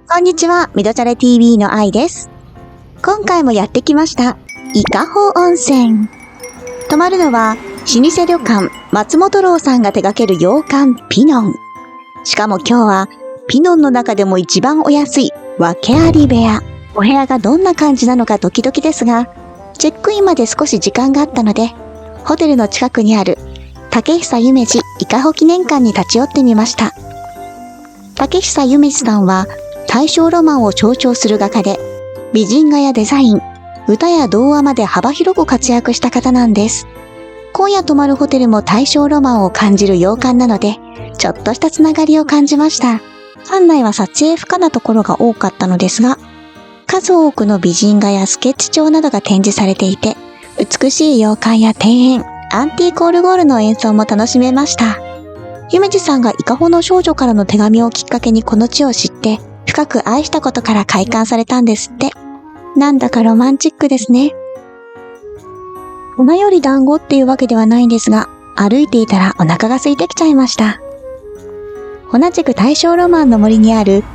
こんにちは、みどちゃれ TV の愛です。今回もやってきました、伊香保温泉。泊まるのは、老舗旅館、松本楼さんが手掛ける洋館ピノン。しかも今日は、ピノンの中でも一番お安い、訳あり部屋。お部屋がどんな感じなのかドキドキですが、チェックインまで少し時間があったので、ホテルの近くにある、竹久夢二伊香保記念館に立ち寄ってみました。竹久夢二さんは、大正ロマンを象徴する画家で、美人画やデザイン、歌や童話まで幅広く活躍した方なんです。今夜泊まるホテルも大正ロマンを感じる洋館なので、ちょっとしたつながりを感じました。館内は撮影不可なところが多かったのですが、数多くの美人画やスケッチ帳などが展示されていて、美しい洋館や庭園、アンティークオルゴールの演奏も楽しめました。夢二さんが伊香保の少女からの手紙をきっかけにこの地を知って、深く愛したことから開館されたんですって。なんだかロマンチックですね。粉より団子っていうわけではないんですが、歩いていたらお腹が空いてきちゃいました。同じく大正ロマンの森にある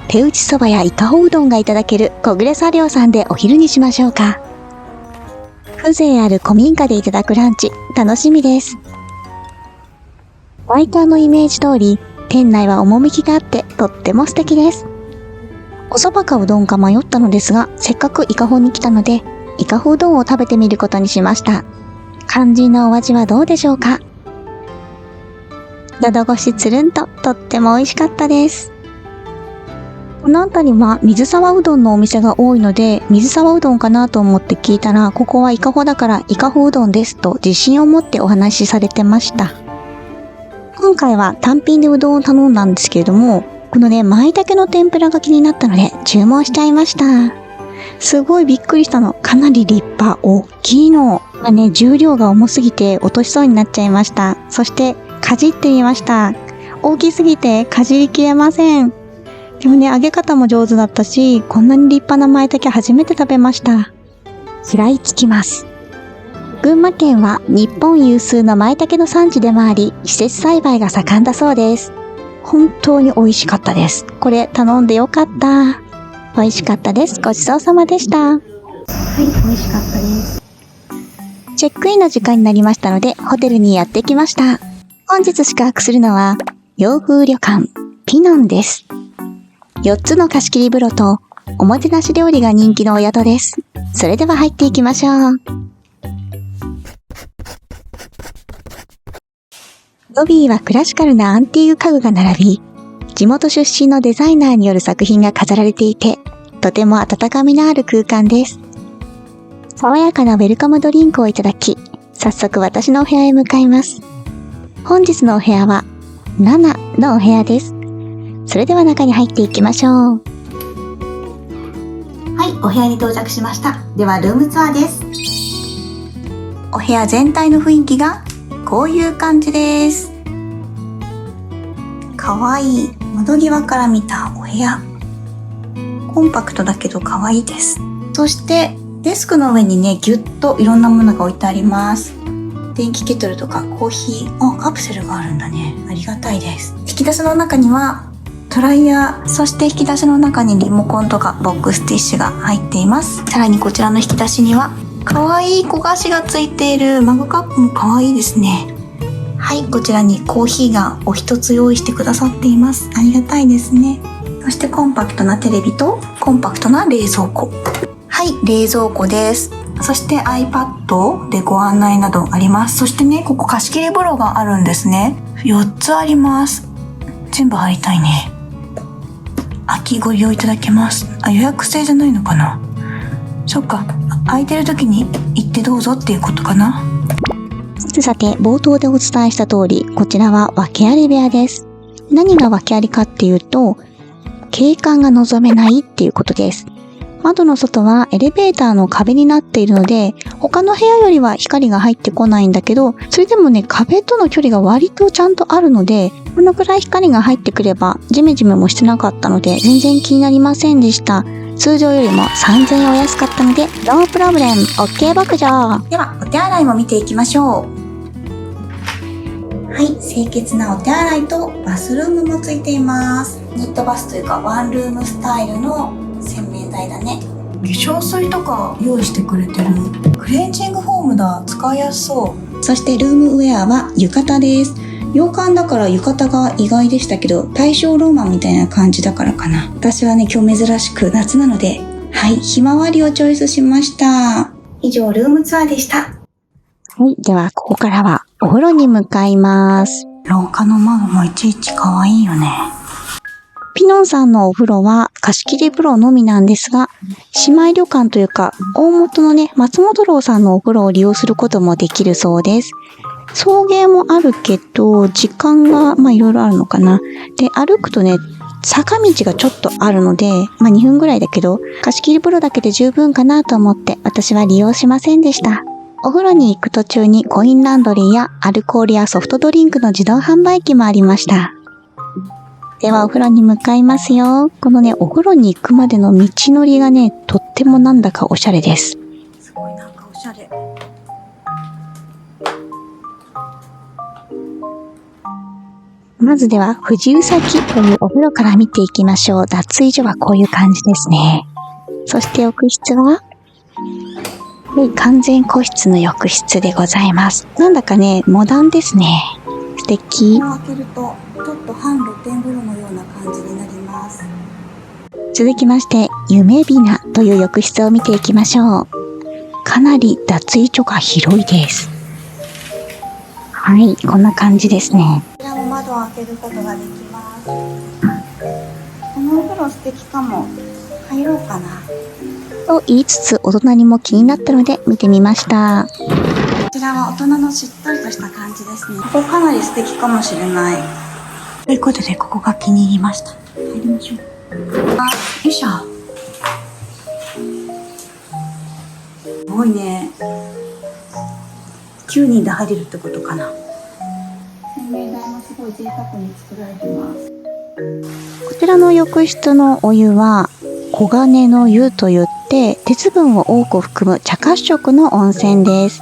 手打ちそばや伊香保うどんがいただける小暮茶寮さんでお昼にしましょうか。風情ある古民家でいただくランチ、楽しみです。外観のイメージ通り、店内は趣があってとっても素敵です。お蕎麦かうどんか迷ったのですが、せっかく伊香保に来たので、伊香保うどんを食べてみることにしました。肝心なお味はどうでしょうか。喉越しつるんと、とっても美味しかったです。この辺りは水沢うどんのお店が多いので、水沢うどんかなと思って聞いたら、ここは伊香保だから伊香保うどんですと自信を持ってお話しされてました。今回は単品でうどんを頼んだんですけれども、このね、舞茸の天ぷらが気になったので注文しちゃいました。すごいびっくりしたの。かなり立派、大きいの。重量が重すぎて落としそうになっちゃいました。そしてかじってみました。大きすぎてかじりきれません。でもね、揚げ方も上手だったし、こんなに立派な舞茸初めて食べました。食らいつきます。群馬県は日本有数の舞茸の産地でもあり、施設栽培が盛んだそうです。本当に美味しかったです。これ頼んでよかった。美味しかったです。ごちそうさまでした。はい、美味しかったです。チェックインの時間になりましたので、ホテルにやってきました。本日宿泊するのは、洋風旅館、ピノンです。4つの貸し切り風呂と、おもてなし料理が人気のお宿です。それでは入っていきましょう。ロビーはクラシカルなアンティーク家具が並び、地元出身のデザイナーによる作品が飾られていて、とても温かみのある空間です。爽やかなウェルカムドリンクをいただき、早速私のお部屋へ向かいます。本日のお部屋は、7のお部屋です。それでは中に入っていきましょう。はい、お部屋に到着しました。ではルームツアーです。お部屋全体の雰囲気が、こういう感じです。かわいい窓際から見たお部屋。コンパクトだけどかわいいです。そしてデスクの上にね、ぎゅっといろんなものが置いてあります。電気ケトルとかコーヒー、カプセルがあるんだね。ありがたいです。引き出しの中にはドライヤー、そして引き出しの中にリモコンとかボックスティッシュが入っています。さらにこちらの引き出しにはかわいい小菓子がついているマグカップもかわいいですね。はい、こちらにコーヒーがお一つ用意してくださっています。ありがたいですね。そしてコンパクトなテレビとコンパクトな冷蔵庫。はい、冷蔵庫です。そして iPad でご案内などあります。そしてね、ここ貸し切り風呂があるんですね。4つあります。全部入りたいね。秋ご利用いただけます。予約制じゃないのかな。そっか、空いてる時に行ってどうぞっていうことかな。さて、冒頭でお伝えした通り、こちらは訳あり部屋です。何が訳ありかっていうと、景観が望めないっていうことです。窓の外はエレベーターの壁になっているので、他の部屋よりは光が入ってこないんだけど、それでもね、壁との距離が割とちゃんとあるので、このくらい光が入ってくれば、ジメジメもしてなかったので、全然気になりませんでした。通常よりも3000円お安かったので、ノープロブレム、OK 牧場。では、お手洗いも見ていきましょう。はい、清潔なお手洗いとバスルームもついています。ニットバスというか、ワンルームスタイルの洗面台だね。化粧水とか用意してくれてる。クレンジングフォームだ。使いやすそう。そしてルームウェアは浴衣です。洋館だから浴衣が意外でしたけど、大正ローマンみたいな感じだからかな。私はね、今日珍しく夏なので、はい、ひまわりをチョイスしました。以上、ルームツアーでした。はい、ではここからはお風呂に向かいます。廊下の窓もいちいち可愛いよね。ピノンさんのお風呂は貸し切り風呂のみなんですが、姉妹旅館というか、大元のね、松本楼さんのお風呂を利用することもできるそうです。送迎もあるけど、時間がいろいろあるのかな。で、歩くとね、坂道がちょっとあるので、2分ぐらいだけど、貸し切り風呂だけで十分かなと思って私は利用しませんでした。お風呂に行く途中にコインランドリーやアルコールやソフトドリンクの自動販売機もありました。ではお風呂に向かいますよ。このね、お風呂に行くまでの道のりがね、とってもなんだかおしゃれです。すごいなんかおしゃれ。まずでは、藤うさぎというお風呂から見ていきましょう。脱衣所はこういう感じですね。そして浴室は、完全個室の浴室でございます。なんだかね、モダンですね。素敵。開けると、ちょっと半露天風呂のような感じになります。続きまして、夢びなという浴室を見ていきましょう。かなり脱衣所が広いです。はい、こんな感じですね。こちらも窓を開けることができます。このお風呂素敵かも。入ろうかな。と言いつつ、お隣も気になったので見てみました。こちらは大人のしっとりとした感じですね。ここかなり素敵かもしれない。ということで、ここが気に入りました。入りましょう。よいしょ。すごいね。9人で入れるってことかな。洗面台もすごい贅沢に作られてます。こちらの浴室のお湯は黄金の湯といって鉄分を多く含む茶褐色の温泉です。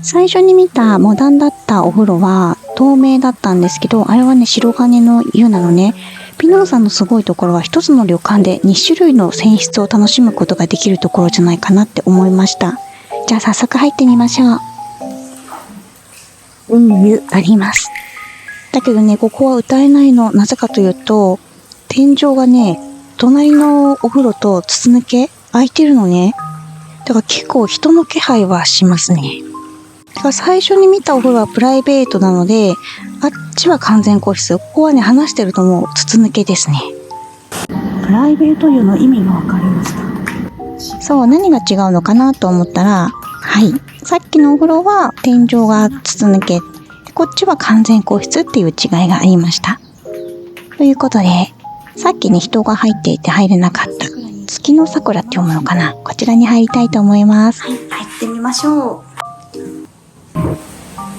最初に見たモダンだったお風呂は透明だったんですけど、あれはね、白金の湯なのね。ピノンさんのすごいところは一つの旅館で2種類の泉質を楽しむことができるところじゃないかなって思いました。じゃあ早速入ってみましょう。湯あります。だけどね、ここは歌えないの。なぜかというと、天井がね、隣のお風呂と筒抜け開いてるのね。だから結構人の気配はしますね。だから最初に見たお風呂はプライベートなので、あっちは完全個室。ここはね、話してるともう筒抜けですね。プライベート湯の意味が分かりました。そう、何が違うのかなと思ったら、はい。さっきのお風呂は天井が筒抜け。こっちは完全個室っていう違いがありました。ということで、さっきに人が入っていて入れなかった月の桜って読むのかな。こちらに入りたいと思います。はい、入ってみましょう。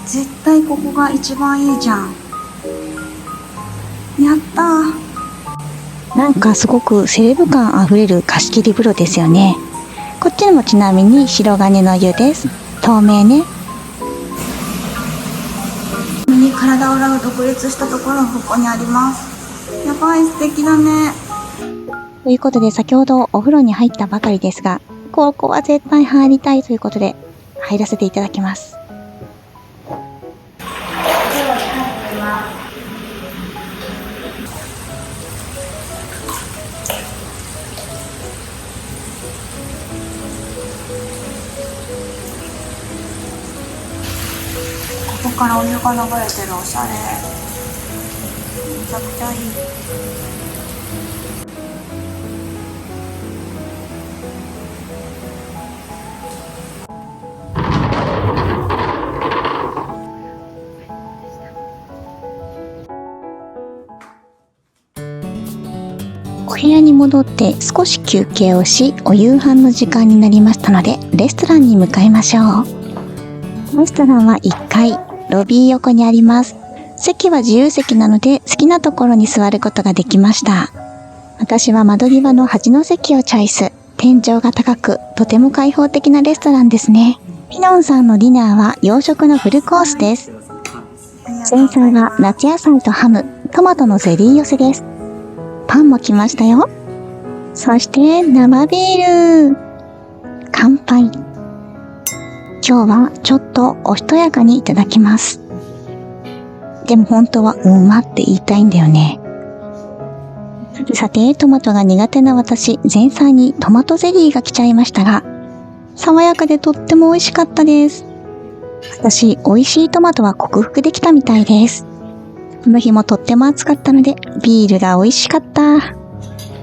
絶対ここが一番いいじゃん。やったー。なんかすごくセレブ感あふれる貸し切り風呂ですよね。こっちもちなみに白金の湯です。透明ね。体を洗う独立したところがここにあります。やばい、素敵だね。ということで、先ほどお風呂に入ったばかりですが、ここは絶対入りたいということで入らせていただきます。ここからお湯が流れてる。おしゃれ。めちゃくちゃいい。お部屋に戻って少し休憩をし、お夕飯の時間になりましたので、レストランに向かいましょう。レストランは1階、ロビー横にあります。席は自由席なので、好きなところに座ることができました。私は窓際の端の席をチョイス。天井が高く、とても開放的なレストランですね。ピノンさんのディナーは洋食のフルコースです。前菜は夏野菜とハム、トマトのゼリー寄せです。パンも来ましたよ。そして生ビール。乾杯。今日はちょっとおしとやかにいただきます。でも本当はうまって言いたいんだよね。さて、トマトが苦手な私、前菜にトマトゼリーが来ちゃいましたが、爽やかでとっても美味しかったです。私、美味しいトマトは克服できたみたいです。この日もとっても暑かったので、ビールが美味しかった。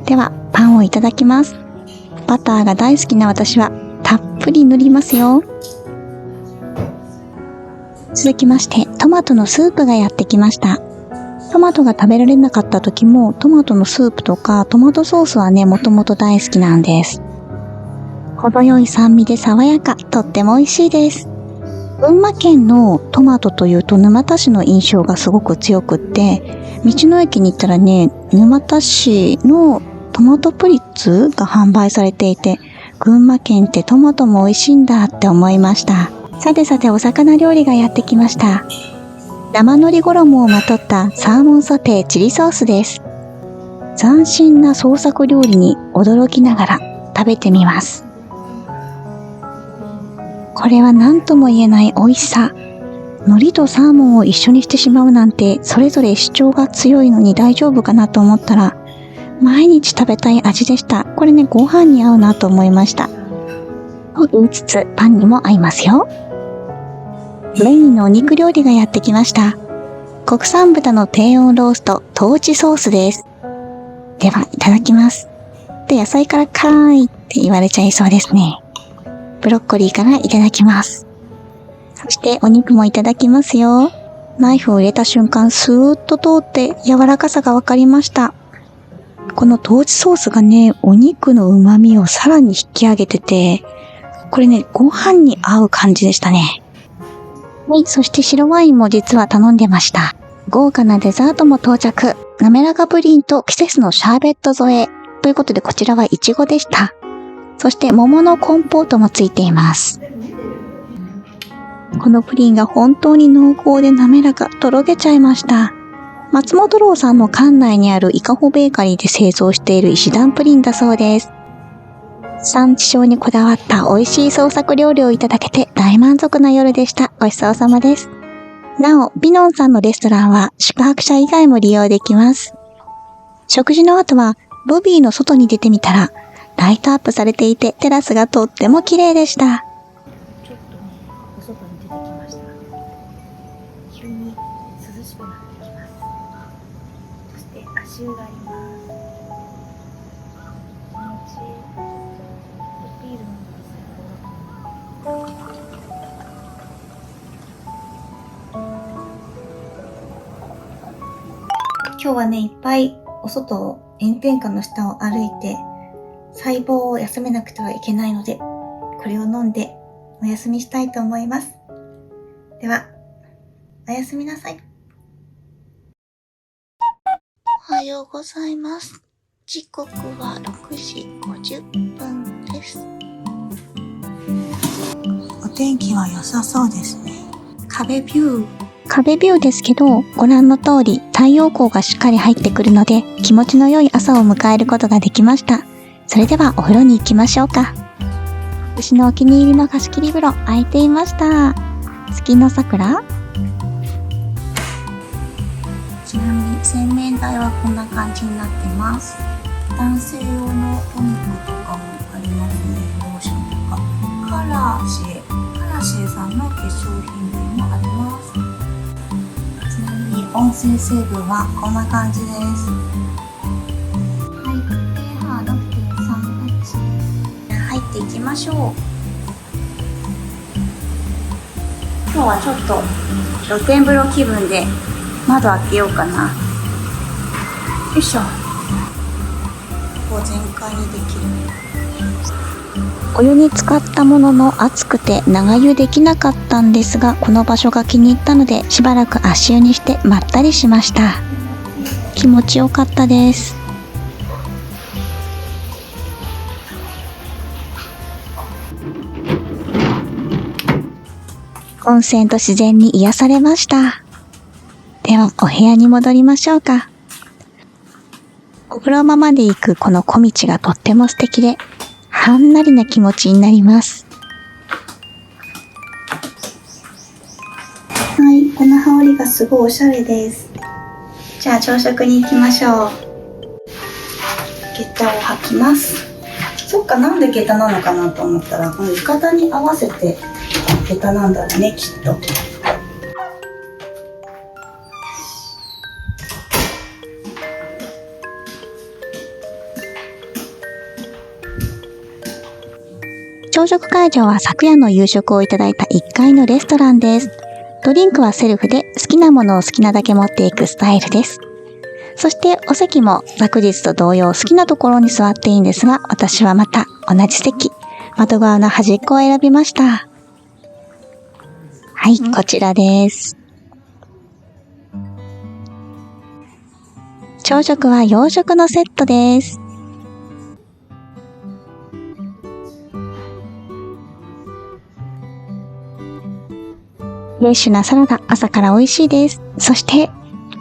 では、パンをいただきます。バターが大好きな私は、たっぷり塗りますよ。続きまして、トマトのスープがやってきました。トマトが食べられなかった時も、トマトのスープとかトマトソースはね、もともと大好きなんです。程よい酸味で爽やか、とっても美味しいです。群馬県のトマトというと沼田市の印象がすごく強くって、道の駅に行ったらね、沼田市のトマトプリッツが販売されていて、群馬県ってトマトも美味しいんだって思いました。さてさてお魚料理がやってきました。生海苔衣をまとったサーモンソテーチリソースです。斬新な創作料理に驚きながら食べてみます。これは何とも言えない美味しさ。海苔とサーモンを一緒にしてしまうなんて、それぞれ主張が強いのに大丈夫かなと思ったら、毎日食べたい味でした。これね、ご飯に合うなと思いました。と言いつつ、パンにも合いますよ。メインのお肉料理がやってきました。国産豚の低温ロースト、トーチソースです。では、いただきます。で、野菜からかーいって言われちゃいそうですね。ブロッコリーからいただきます。そしてお肉もいただきますよ。ナイフを入れた瞬間、スーッと通って柔らかさがわかりました。このトーチソースがね、お肉の旨味をさらに引き上げてて、これね、ご飯に合う感じでしたね。はい、そして白ワインも実は頼んでました。豪華なデザートも到着。滑らかプリンと季節のシャーベット添え。ということでこちらはイチゴでした。そして桃のコンポートもついています。このプリンが本当に濃厚で滑らか、とろけちゃいました。松本楼さんの館内にある伊香保ベーカリーで製造している石段プリンだそうです。産地消にこだわった美味しい創作料理をいただけて大満足な夜でした。ごちそうさまです。なお、ビノンさんのレストランは宿泊者以外も利用できます。食事の後はロビーの外に出てみたら、ライトアップされていてテラスがとっても綺麗でした。ちょっとね、お外に出てきました。急に涼しくなってきます。そして足湯があります。気持ちいい。ビール飲んでます。今日はね、いっぱいお外を炎天下の下を歩いて細胞を休めなくてはいけないので、これを飲んでお休みしたいと思います。では、おやすみなさい。おはようございます。時刻は6時50分です。お天気は良さそうですね。壁ビューですけど、ご覧の通り太陽光がしっかり入ってくるので、気持ちの良い朝を迎えることができました。それではお風呂に行きましょうか。私のお気に入りの貸し切り風呂空いていました。月の桜。ちなみに洗面台はこんな感じになってます。男性用のトニックとかもありますね。ローションとか。カラシエさんの化粧品類もあります。ちなみに温水成分はこんな感じです。はい、pH 6.38。入っていきましょう。今日はちょっと露天風呂気分で窓開けようかな。よいしょ。構全開にできる。お湯に浸かったものの暑くて長湯できなかったんですが、この場所が気に入ったのでしばらく足湯にしてまったりしました。気持ちよかったです。温泉と自然に癒されました。ではお部屋に戻りましょうか。お風呂場まで行くこの小道がとっても素敵で、はんなりな気持ちになります。はい、この羽織がすごいおしゃれです。じゃあ朝食に行きましょう。下駄を履きます。そっか、なんで下駄なのかなと思ったら、この浴衣に合わせて下駄なんだろうね、きっと。朝食会場は昨夜の夕食をいただいた1階のレストランです。ドリンクはセルフで好きなものを好きなだけ持っていくスタイルです。そしてお席も昨日と同様好きなところに座っていいんですが、私はまた同じ席、窓側の端っこを選びました。はい、こちらです。朝食は洋食のセットです。フレッシュなサラダ、朝から美味しいです。そして、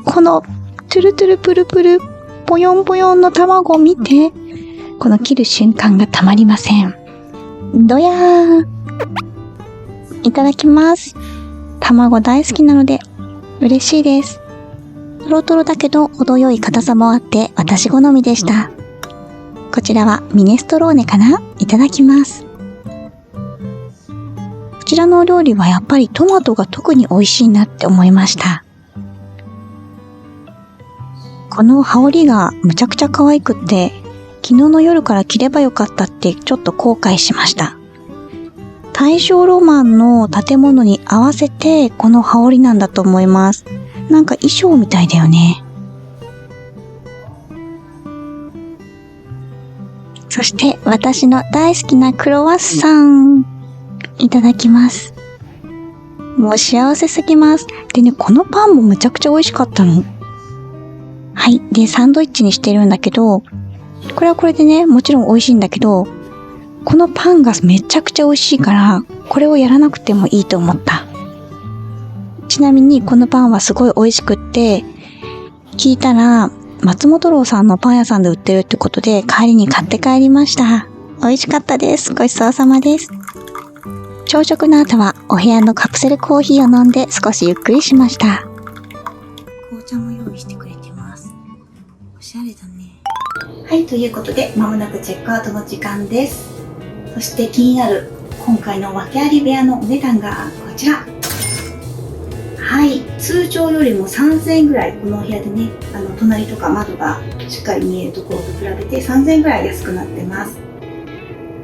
このトゥルトゥルプルプル、ポヨンポヨンの卵を見て、この切る瞬間がたまりません。どやー。いただきます。卵大好きなので、嬉しいです。トロトロだけど程よい硬さもあって私好みでした。こちらはミネストローネかな？いただきます。こちらのお料理はやっぱりトマトが特に美味しいなって思いました。この羽織がむちゃくちゃ可愛くって、昨日の夜から着ればよかったってちょっと後悔しました。大正ロマンの建物に合わせてこの羽織なんだと思います。なんか衣装みたいだよね。そして私の大好きなクロワッサン。いただきます。もう幸せすぎます。でね、このパンもむちゃくちゃ美味しかったの。はい。で、サンドイッチにしてるんだけど、これはこれでね、もちろん美味しいんだけど、このパンがめちゃくちゃ美味しいから、これをやらなくてもいいと思った。ちなみにこのパンはすごい美味しくって、聞いたら、松本楼さんのパン屋さんで売ってるってことで、帰りに買って帰りました。美味しかったです。ごちそうさまです。朝食の後はお部屋のカプセルコーヒーを飲んで少しゆっくりしました。紅茶も用意してくれてます。おしゃれだね。はい、ということでまもなくチェックアウトの時間です。そして気になる今回の訳あり部屋のお値段がこちら。はい、通常よりも3000円ぐらいこのお部屋でね、隣とか窓がしっかり見えるところと比べて3000円ぐらい安くなってます。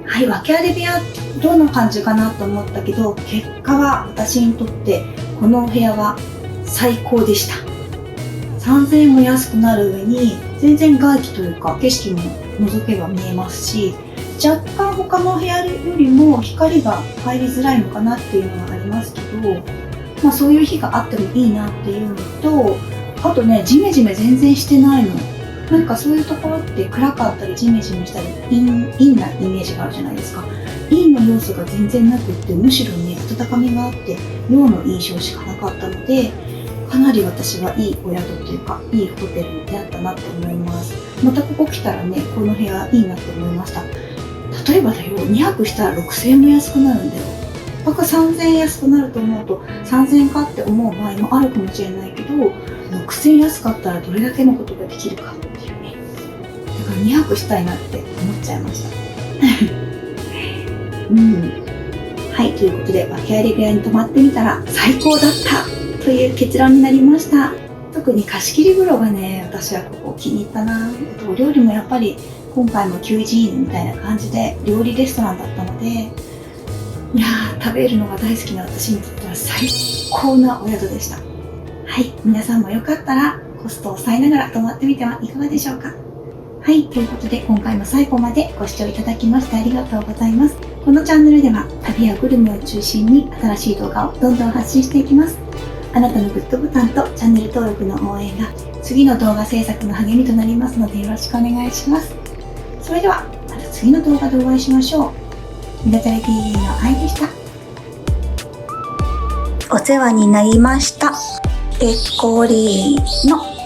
はい、訳あり部屋どんな感じかなと思ったけど、結果は私にとってこのお部屋は最高でした。3000円も安くなる上に全然外気というか景色も覗けば見えますし、若干他の部屋よりも光が入りづらいのかなっていうのがありますけど、そういう日があってもいいなっていうのと、あとね、ジメジメ全然してないの。なんかそういうところって暗かったりジメジメしたり陰なイメージがあるじゃないですか。陰の要素が全然なくって、むしろね、温かみがあって陽の印象しかなかったので、かなり私はいいお宿というかいいホテルに出会ったなって思います。またここ来たらね、この部屋いいなって思いました。例えばだよ、2泊したら6000円も安くなるんだよ。だから3000円安くなると思うと3000円かって思う場合もあるかもしれないけど、6000円安かったらどれだけのことができるかっていうね。だから2泊したいなって思っちゃいました。はい、ということで訳あり部屋に泊まってみたら最高だったという結論になりました。特に貸し切り風呂がね、私はここ気に入ったな。あとお料理もやっぱり今回も求人みたいな感じで料理レストランだったので、いやー、食べるのが大好きな私にとっては最高なお宿でした。はい、皆さんもよかったらコストを抑えながら泊まってみてはいかがでしょうか。はい、ということで今回も最後までご視聴いただきましてありがとうございます。このチャンネルでは旅やグルメを中心に新しい動画をどんどん発信していきます。あなたのグッドボタンとチャンネル登録の応援が次の動画制作の励みとなりますのでよろしくお願いします。それではまた次の動画でお会いしましょう。みなちゃれ TV の愛でした。お世話になりました。ペッコリーノ。